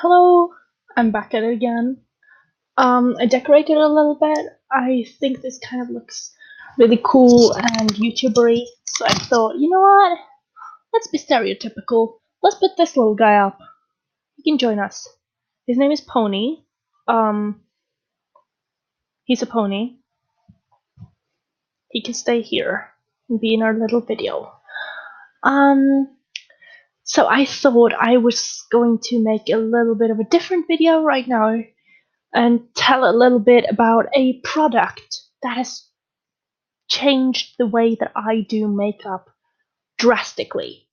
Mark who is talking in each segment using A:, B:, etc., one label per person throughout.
A: Hello, I'm back at it again. I decorated a little bit. I think this kind of looks really cool and YouTubery, so I thought, you know what? Let's be stereotypical. Let's put this little guy up. He can join us. His name is Pony. Um, he's a pony. He can stay here and be in our little video. So I thought I was going to make a little bit of a different video right now and tell a little bit about a product that has changed the way that I do makeup drastically.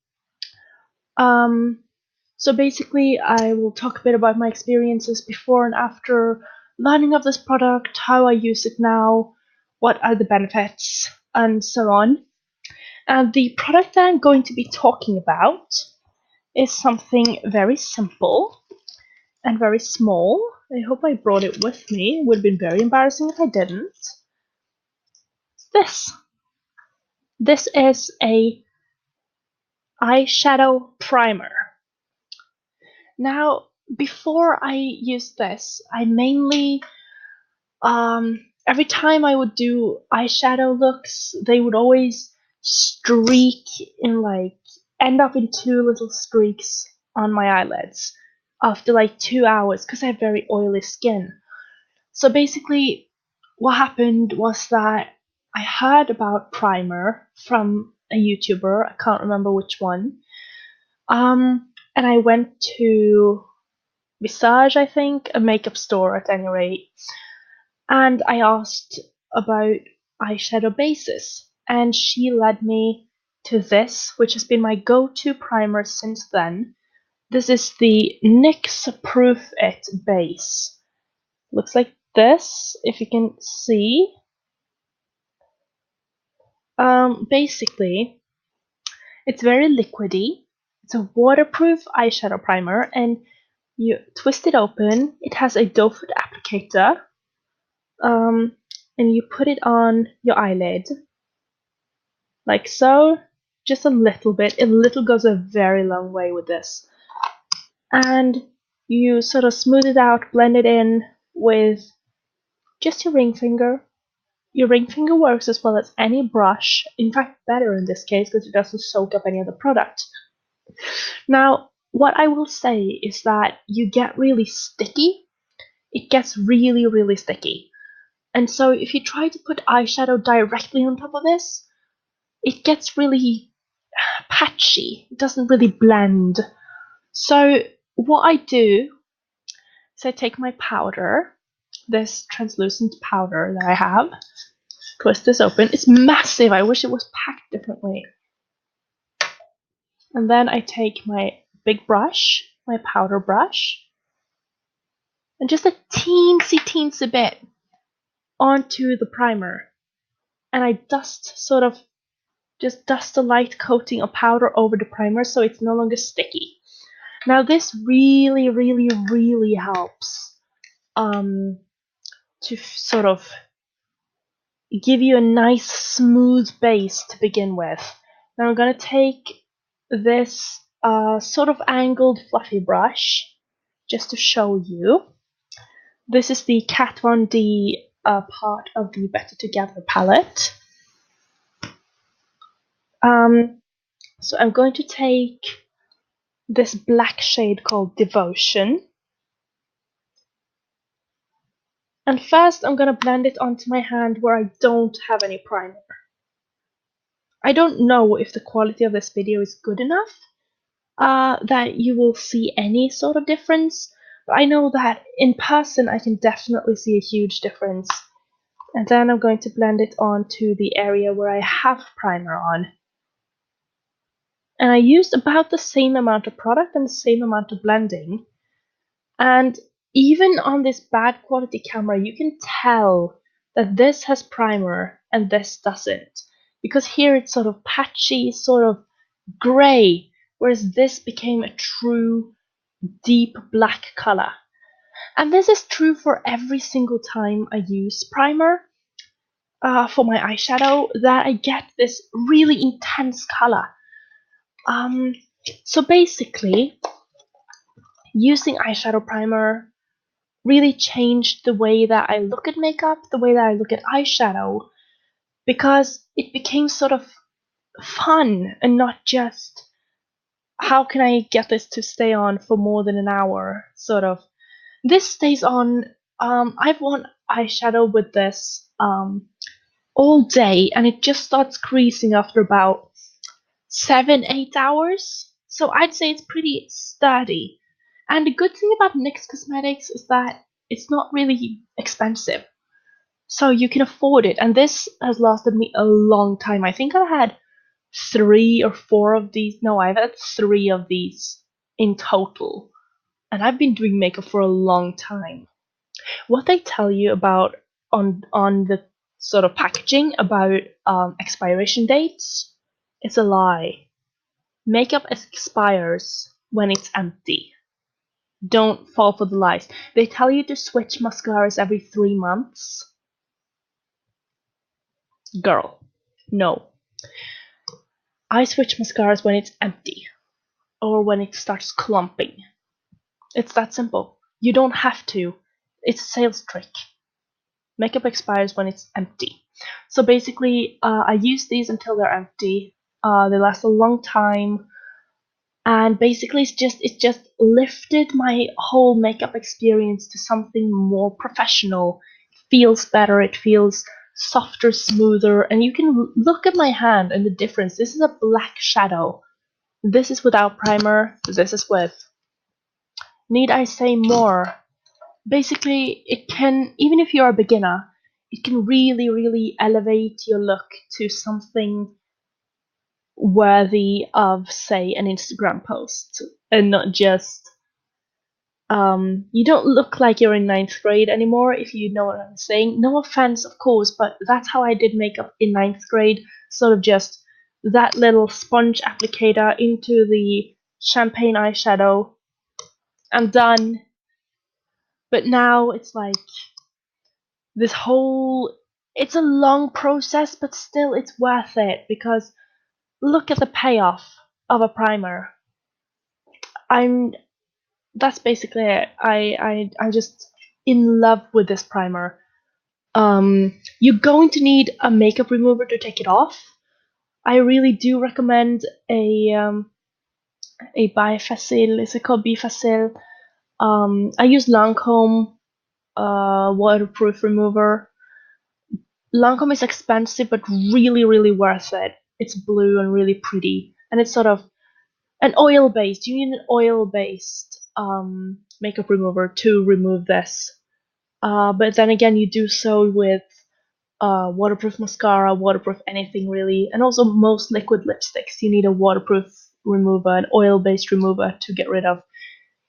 A: So basically, I will talk a bit about my experiences before and after learning of this product, how I use it now, what are the benefits, and so on. And the product that I'm going to be talking about is something very simple and very small. I hope I brought it with me. It would have been very embarrassing if I didn't. This. This is a eyeshadow primer. Now, before I used this, I mainly every time I would do eyeshadow looks, they would always streak in end up in two little streaks on my eyelids after 2 hours because I have very oily skin. So basically, what happened was that I heard about primer from a YouTuber, I can't remember which one. And I went to Visage, I think, a makeup store at any rate, and I asked about eyeshadow bases, and she led me to this, which has been my go-to primer since then. This is the NYX Proof It base. Looks like this, if you can see. Basically, it's very liquidy. It's a waterproof eyeshadow primer, and you twist it open. It has a doe foot applicator, and you put it on your eyelid, like so. Just a little bit. A little goes a very long way with this. And you sort of smooth it out, blend it in with just your ring finger. Your ring finger works as well as any brush, in fact better in this case because it doesn't soak up any of the product. Now, what I will say is that you get really sticky. It gets really, really sticky. And so if you try to put eyeshadow directly on top of this, it gets really patchy. It doesn't really blend. So what I do is I take my powder, this translucent powder that I have, twist this open. It's massive. I wish it was packed differently. And then I take my big brush, my powder brush, and just a teensy bit onto the primer. And I just dust a light coating of powder over the primer so it's no longer sticky. Now this really, really, really helps to sort of give you a nice smooth base to begin with. Now I'm going to take this sort of angled fluffy brush just to show you. This is the Kat Von D part of the Better Together palette. So I'm going to take this black shade called Devotion. And first I'm going to blend it onto my hand where I don't have any primer. I don't know if the quality of this video is good enough that you will see any sort of difference, but I know that in person I can definitely see a huge difference. And then I'm going to blend it onto the area where I have primer on. And I used about the same amount of product and the same amount of blending. And even on this bad quality camera, you can tell that this has primer and this doesn't. Because here it's sort of patchy, sort of gray, whereas this became a true deep black color. And this is true for every single time I use primer for my eyeshadow, that I get this really intense color. So basically, using eyeshadow primer really changed the way that I look at makeup, the way that I look at eyeshadow, because it became sort of fun and not just how can I get this to stay on for more than an hour, sort of. This stays on. I've worn eyeshadow with this all day, and it just starts creasing after about 7, 8 hours. So I'd say it's pretty sturdy. And the good thing about NYX Cosmetics is that it's not really expensive. So you can afford it. And this has lasted me a long time. I think I've had 3 or 4 of these. No, I've had 3 of these in total. And I've been doing makeup for a long time. What they tell you about on the sort of packaging about expiration dates, it's a lie. Makeup expires when it's empty. Don't fall for the lies. They tell you to switch mascaras every 3 months. Girl, no. I switch mascaras when it's empty or when it starts clumping. It's that simple. You don't have to. It's a sales trick. Makeup expires when it's empty. So basically, I use these until they're empty. They last a long time, and basically, it's just lifted my whole makeup experience to something more professional. It feels better. It feels softer, smoother, and you can look at my hand and the difference. This is a black shadow. This is without primer. This is with. Need I say more? Basically, it can, even if you're a beginner, it can really, really elevate your look to something worthy of, say, an Instagram post, and not just. You don't look like you're in ninth grade anymore, if you know what I'm saying. No offense, of course, but that's how I did makeup in ninth grade. Sort of just that little sponge applicator into the champagne eyeshadow. I'm done. But now it's like this whole. It's a long process, but still it's worth it because look at the payoff of a primer. I'm That's basically it. I'm just in love with this primer. You're going to need a makeup remover to take it off. I really do recommend a bifacil. Is it called bifacil? I use Lancome waterproof remover. Lancome is expensive, but really, really worth it. It's blue and really pretty, and it's sort of an oil based. You need an oil based makeup remover to remove this. But then again, you do so with waterproof mascara, waterproof anything really, and also most liquid lipsticks. You need a waterproof remover, an oil based remover to get rid of.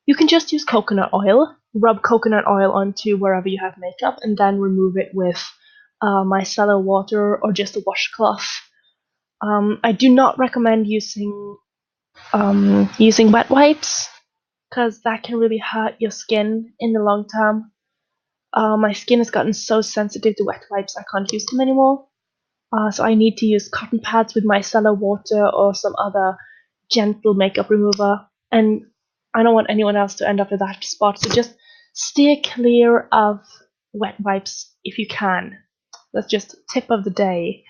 A: You can just use coconut oil, rub coconut oil onto wherever you have makeup, and then remove it with micellar water or just a washcloth. I do not recommend using wet wipes because that can really hurt your skin in the long term. My skin has gotten so sensitive to wet wipes, I can't use them anymore. So I need to use cotton pads with micellar water or some other gentle makeup remover. And I don't want anyone else to end up with that spot. So just steer clear of wet wipes if you can. That's just tip of the day.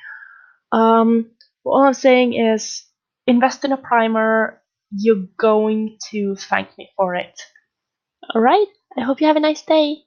A: Um, all I'm saying is invest in a primer. You're going to thank me for it. All right. I hope you have a nice day.